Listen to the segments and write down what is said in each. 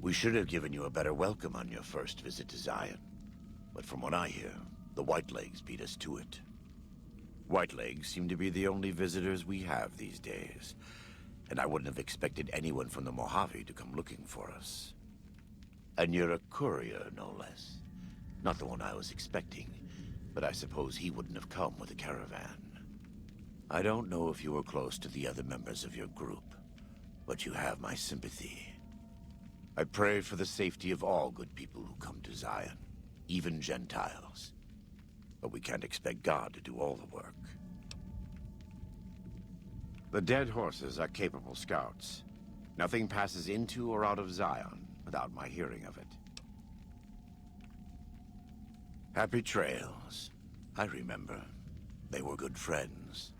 We should have given you a better welcome on your first visit to Zion. But from what I hear, the Whitelegs beat us to it. Whitelegs seem to be the only visitors we have these days, and I wouldn't have expected anyone from the Mojave to come looking for us. And you're a courier, no less. Not the one I was expecting, but I suppose he wouldn't have come with a caravan. I don't know if you were close to the other members of your group, but you have my sympathy. I pray for the safety of all good people who come to Zion, even Gentiles. But we can't expect God to do all the work. The Dead Horses are capable scouts. Nothing passes into or out of Zion without my hearing of it. Happy trails. I remember. They were good friends.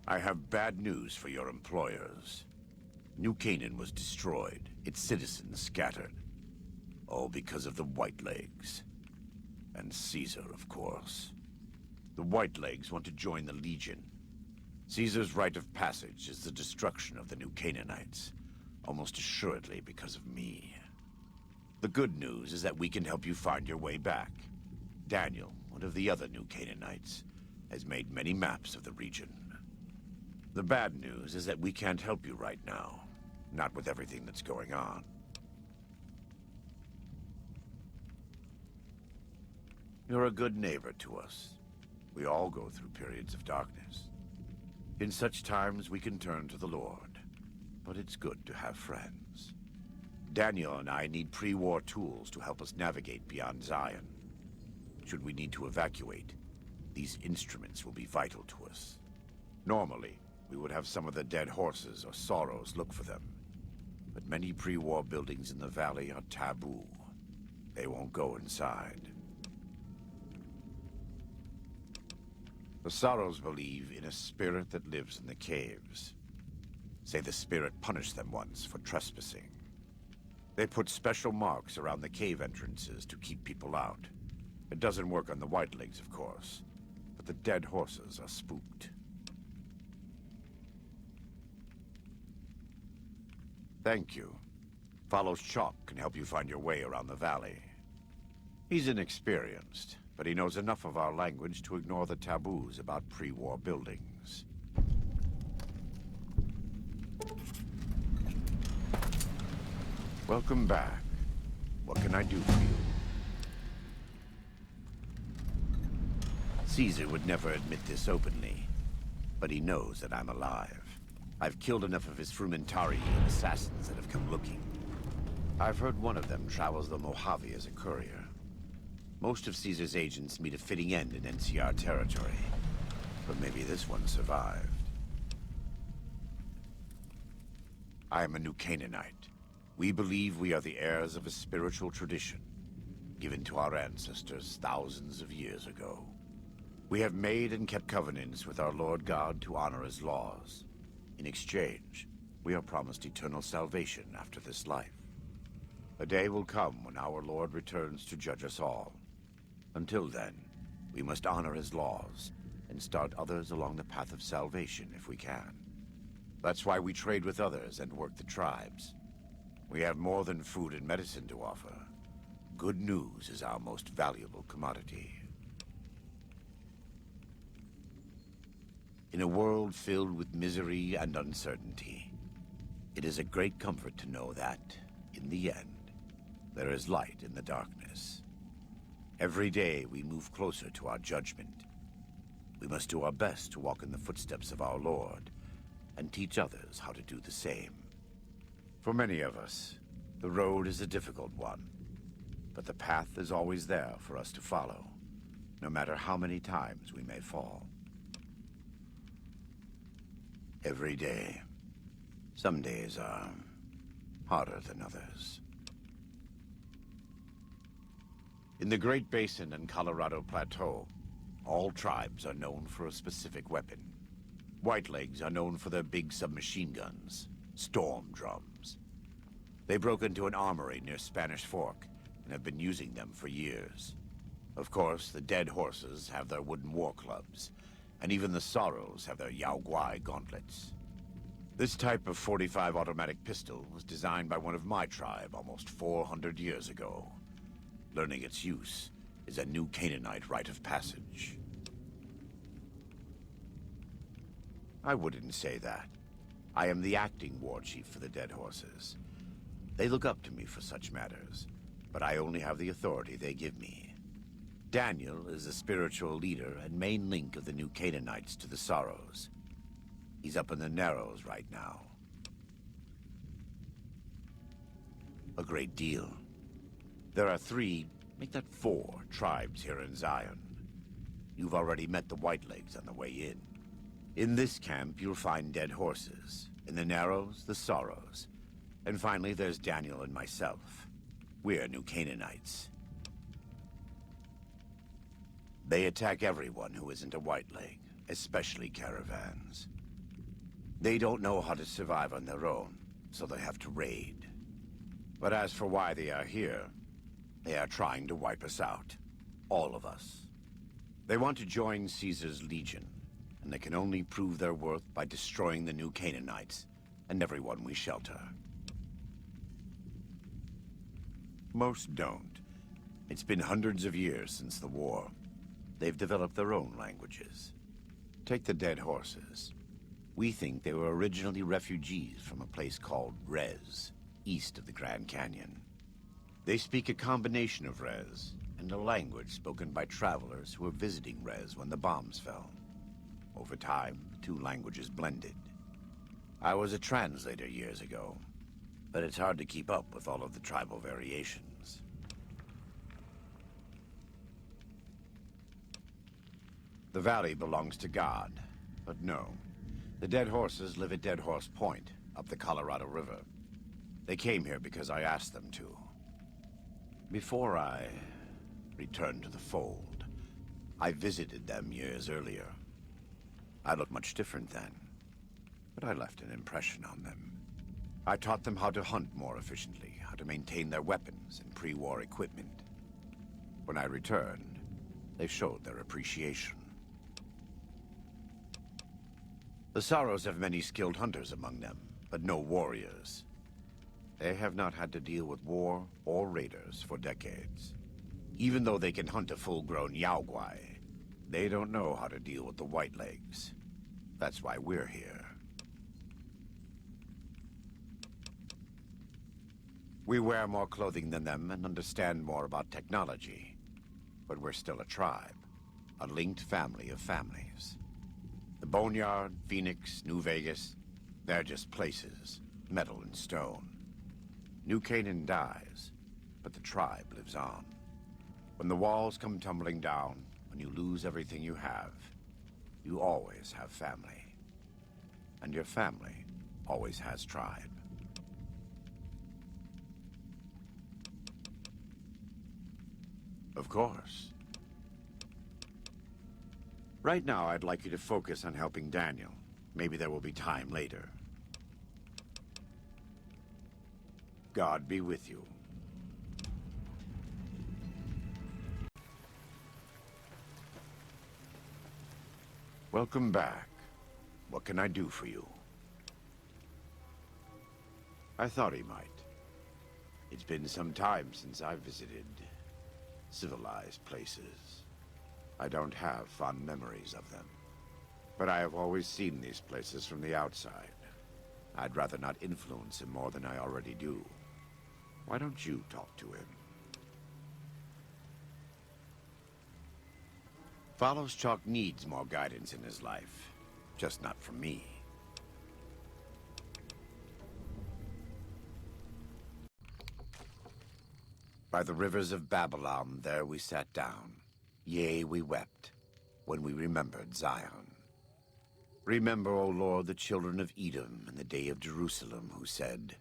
I have bad news for your employers. New Canaan was destroyed, its citizens scattered. All because of the Whitelegs. And Caesar, of course. The Whitelegs want to join the Legion. Caesar's rite of passage is the destruction of the New Canaanites, almost assuredly because of me. The good news is that we can help you find your way back. Daniel, one of the other New Canaanites, has made many maps of the region. The bad news is that we can't help you right now, not with everything that's going on. You're a good neighbor to us. We all go through periods of darkness. In such times, we can turn to the Lord. But it's good to have friends. Daniel and I need pre-war tools to help us navigate beyond Zion. Should we need to evacuate, these instruments will be vital to us. Normally, we would have some of the Dead Horses or Sorrows look for them. But many pre-war buildings in the valley are taboo. They won't go inside. The Sorrows believe in a spirit that lives in the caves. Say the spirit punished them once for trespassing. They put special marks around the cave entrances to keep people out. It doesn't work on the Whitelegs, of course, but the Dead Horses are spooked. Thank you. Follows Chalk can help you find your way around the valley. He's inexperienced, but he knows enough of our language to ignore the taboos about pre-war buildings. Welcome back. What can I do for you? Caesar would never admit this openly, but he knows that I'm alive. I've killed enough of his Frumentari and assassins that have come looking. I've heard one of them travels the Mojave as a courier. Most of Caesar's agents meet a fitting end in NCR territory, but maybe this one survived. I am a New Canaanite. We believe we are the heirs of a spiritual tradition, given to our ancestors thousands of years ago. We have made and kept covenants with our Lord God to honor his laws. In exchange, we are promised eternal salvation after this life. A day will come when our Lord returns to judge us all. Until then, we must honor his laws and start others along the path of salvation if we can. That's why we trade with others and work the tribes. We have more than food and medicine to offer. Good news is our most valuable commodity. In a world filled with misery and uncertainty, it is a great comfort to know that, in the end, there is light in the darkness. Every day we move closer to our judgment. We must do our best to walk in the footsteps of our Lord and teach others how to do the same. For many of us, the road is a difficult one, but the path is always there for us to follow, no matter how many times we may fall. Every day. Some days are harder than others. In the Great Basin and Colorado Plateau, all tribes are known for a specific weapon. Whitelegs are known for their big submachine guns, storm drums. They broke into an armory near Spanish Fork and have been using them for years. Of course, the Dead Horses have their wooden war clubs, and even the Sorrows have their Yao Guai gauntlets. This type of .45 automatic pistol was designed by one of my tribe almost 400 years ago. Learning its use is a new Canaanite rite of passage. I wouldn't say that. I am the acting war chief for the Dead Horses. They look up to me for such matters, but I only have the authority they give me. Daniel is the spiritual leader and main link of the new Canaanites to the Sorrows. He's up in the Narrows right now. A great deal. There are 3, make that 4, tribes here in Zion. You've already met the Whitelegs on the way in. In this camp, you'll find Dead Horses. In the Narrows, the Sorrows. And finally, there's Daniel and myself. We're New Canaanites. They attack everyone who isn't a Whiteleg, especially caravans. They don't know how to survive on their own, so they have to raid. But as for why they are here, they are trying to wipe us out. All of us. They want to join Caesar's Legion, and they can only prove their worth by destroying the New Canaanites and everyone we shelter. Most don't. It's been hundreds of years since the war. They've developed their own languages. Take the Dead Horses. We think they were originally refugees from a place called Rez, east of the Grand Canyon. They speak a combination of Rez and a language spoken by travelers who were visiting Rez when the bombs fell. Over time, the 2 languages blended. I was a translator years ago, but it's hard to keep up with all of the tribal variations. The valley belongs to God, but no. The Dead Horses live at Dead Horse Point, up the Colorado River. They came here because I asked them to. Before I returned to the fold, I visited them years earlier. I looked much different then, but I left an impression on them. I taught them how to hunt more efficiently, how to maintain their weapons and pre-war equipment. When I returned, they showed their appreciation. The Sorrows have many skilled hunters among them, but no warriors. They have not had to deal with war or raiders for decades. Even though they can hunt a full-grown Yaoguai, they don't know how to deal with the Whitelegs. That's why we're here. We wear more clothing than them and understand more about technology. But we're still a tribe, a linked family of families. The Boneyard, Phoenix, New Vegas, they're just places, metal and stone. New Canaan dies, but the tribe lives on. When the walls come tumbling down, when you lose everything you have, you always have family. And your family always has tribe. Of course. Right now, I'd like you to focus on helping Daniel. Maybe there will be time later. God be with you. Welcome back. What can I do for you? I thought he might. It's been some time since I've visited civilized places. I don't have fond memories of them. But I have always seen these places from the outside. I'd rather not influence him more than I already do. Why don't you talk to him? Follows Chalk needs more guidance in his life, just not from me. By the rivers of Babylon, there we sat down. Yea, we wept, when we remembered Zion. Remember, O Lord, the children of Edom in the day of Jerusalem, who said,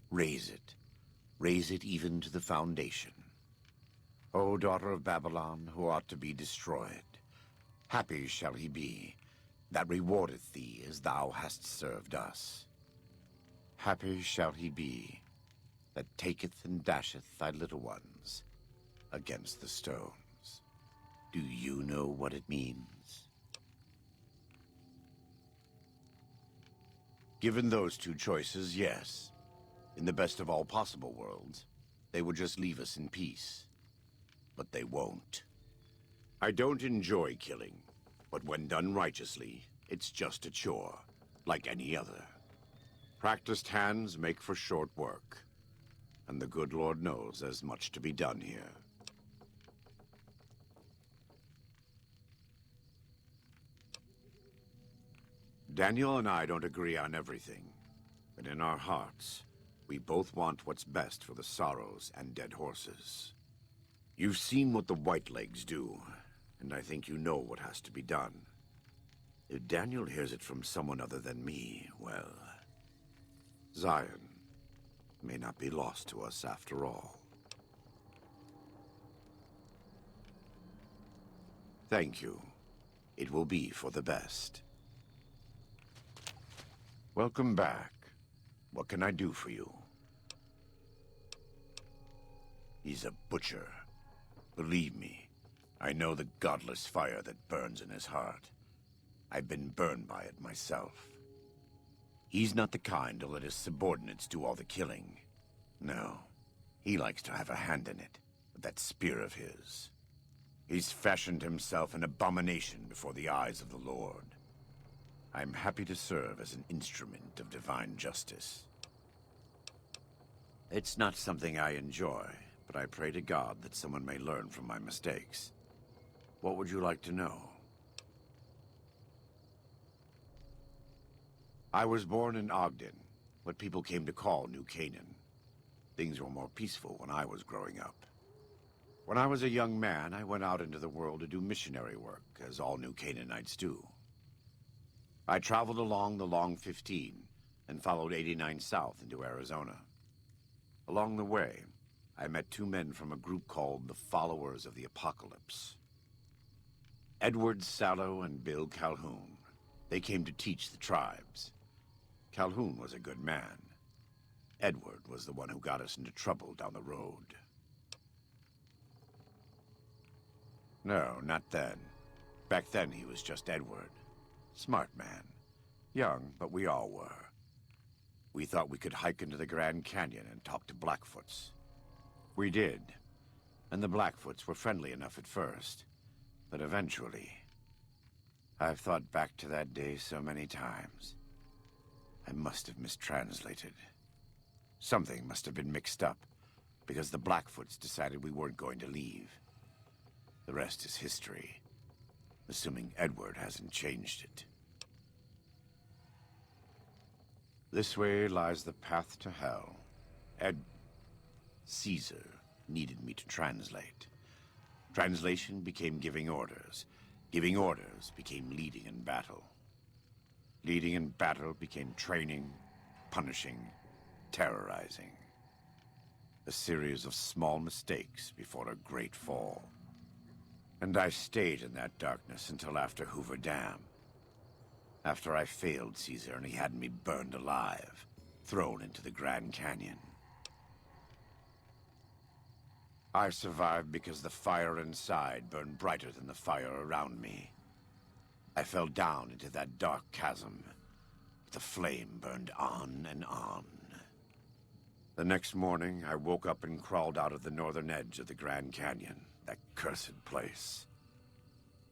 raise it even to the foundation. O daughter of Babylon, who ought to be destroyed, happy shall he be, that rewardeth thee as thou hast served us. Happy shall he be, that taketh and dasheth thy little ones against the stones. Do you know what it means? Given those two choices, yes. In the best of all possible worlds, they would just leave us in peace. But they won't. I don't enjoy killing, but when done righteously, it's just a chore, like any other. Practiced hands make for short work, and the good Lord knows there's much to be done here. Daniel and I don't agree on everything, but in our hearts, we both want what's best for the Sorrows and Dead Horses. You've seen what the Whitelegs do, and I think you know what has to be done. If Daniel hears it from someone other than me, well, Zion may not be lost to us after all. Thank you. It will be for the best. Welcome back. What can I do for you? He's a butcher. Believe me, I know the godless fire that burns in his heart. I've been burned by it myself. He's not the kind to let his subordinates do all the killing. No, he likes to have a hand in it, with that spear of his. He's fashioned himself an abomination before the eyes of the Lord. I'm happy to serve as an instrument of divine justice. It's not something I enjoy, but I pray to God that someone may learn from my mistakes. What would you like to know? I was born in Ogden, what people came to call New Canaan. Things were more peaceful when I was growing up. When I was a young man, I went out into the world to do missionary work, as all New Canaanites do. I traveled along the Long 15 and followed 89 south into Arizona. Along the way, I met two men from a group called the Followers of the Apocalypse. Edward Sallow and Bill Calhoun. They came to teach the tribes. Calhoun was a good man. Edward was the one who got us into trouble down the road. No, not then. Back then he was just Edward. Smart man. Young, but we all were. We thought we could hike into the Grand Canyon and talk to Blackfoots. We did. And the Blackfoots were friendly enough at first. But eventually... I've thought back to that day so many times. I must have mistranslated. Something must have been mixed up, because the Blackfoots decided we weren't going to leave. The rest is history. Assuming Edward hasn't changed it. This way lies the path to hell. Caesar needed me to translate. Translation became giving orders. Giving orders became leading in battle. Leading in battle became training, punishing, terrorizing. A series of small mistakes before a great fall. And I stayed in that darkness until after Hoover Dam. After I failed Caesar and he had me burned alive, thrown into the Grand Canyon. I survived because the fire inside burned brighter than the fire around me. I fell down into that dark chasm. The flame burned on and on. The next morning, I woke up and crawled out of the northern edge of the Grand Canyon. That cursed place.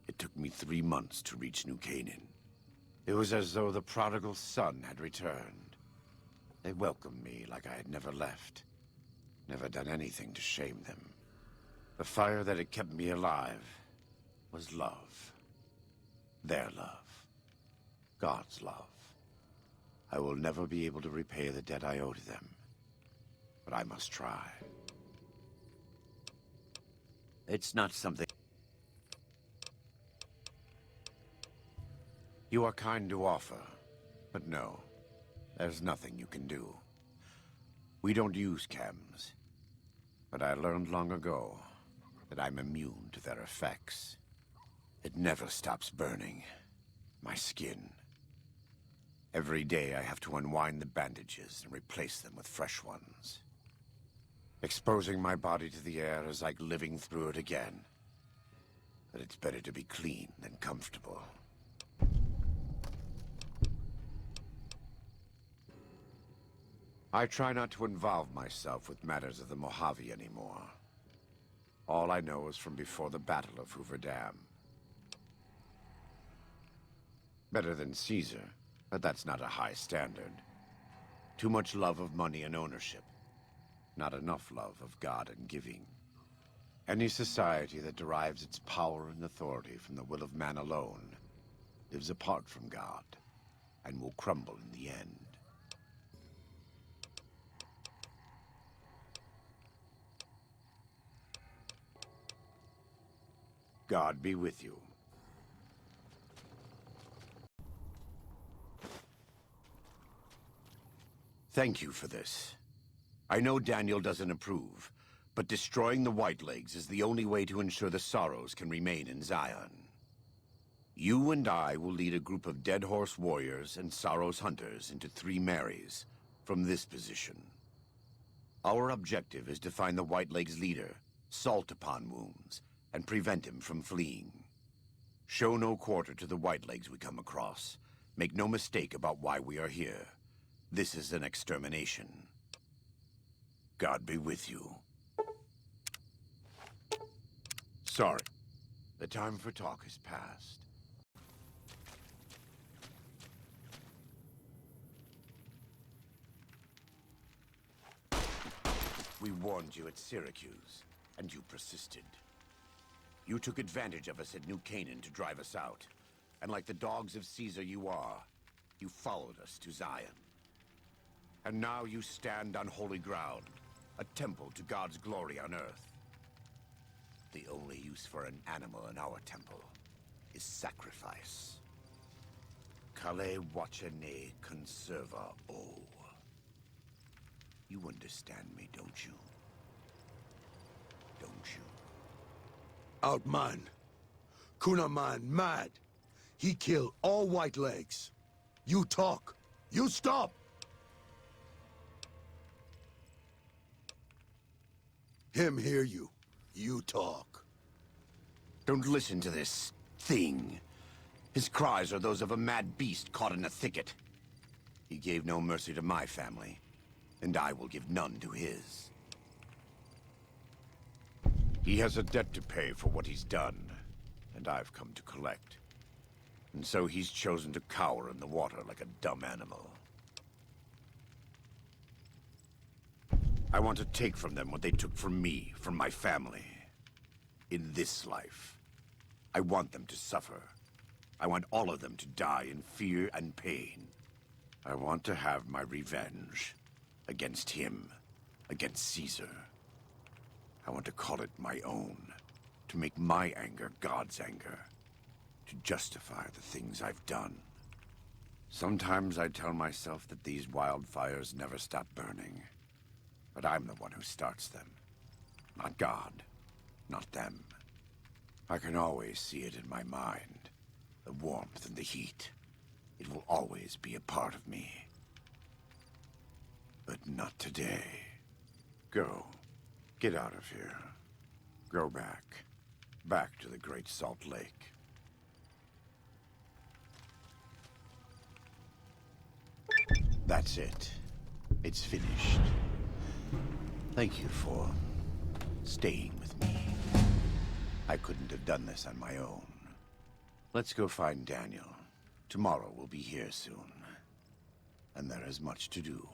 It took me 3 months to reach New Canaan. It was as though the prodigal son had returned. They welcomed me like I had never left. Never done anything to shame them. The fire that had kept me alive was love. Their love. God's love. I will never be able to repay the debt I owe to them. But I must try. It's not something... You are kind to offer, but no, there's nothing you can do. We don't use chems, but I learned long ago that I'm immune to their effects. It never stops burning. My skin. Every day I have to unwind the bandages and replace them with fresh ones. Exposing my body to the air is like living through it again. But it's better to be clean than comfortable. I try not to involve myself with matters of the Mojave anymore. All I know is from before the Battle of Hoover Dam. Better than Caesar, but that's not a high standard. Too much love of money and ownership. Not enough love of God and giving. Any society that derives its power and authority from the will of man alone lives apart from God and will crumble in the end. God be with you. Thank you for this. I know Daniel doesn't approve, but destroying the Whitelegs is the only way to ensure the Sorrows can remain in Zion. You and I will lead a group of Dead Horse warriors and Sorrows hunters into Three Marys from this position. Our objective is to find the Whitelegs leader, Salt Upon Wounds, and prevent him from fleeing. Show no quarter to the Whitelegs we come across. Make no mistake about why we are here. This is an extermination. God be with you. Sorry. The time for talk has passed. We warned you at Syracuse, and you persisted. You took advantage of us at New Canaan to drive us out. And like the dogs of Caesar you are, you followed us to Zion. And now you stand on holy ground, a temple to God's glory on earth. The only use for an animal in our temple is sacrifice. Kale wachane conserva o. You understand me, don't you? Don't you? Outman. Kunaman mad. He kill all Whitelegs. You talk. You stop! Him hear you. You talk. Don't listen to this thing. His cries are those of a mad beast caught in a thicket. He gave no mercy to my family, and I will give none to his. He has a debt to pay for what he's done, and I've come to collect. And so he's chosen to cower in the water like a dumb animal. I want to take from them what they took from me, from my family. In this life. I want them to suffer. I want all of them to die in fear and pain. I want to have my revenge. Against him. Against Caesar. I want to call it my own. To make my anger God's anger. To justify the things I've done. Sometimes I tell myself that these wildfires never stop burning. But I'm the one who starts them. Not God. Not them. I can always see it in my mind. The warmth and the heat. It will always be a part of me. But not today. Go. Get out of here. Go back. Back to the Great Salt Lake. That's it. It's finished. Thank you for staying with me. I couldn't have done this on my own. Let's go find Daniel. Tomorrow we'll be here soon. And there is much to do.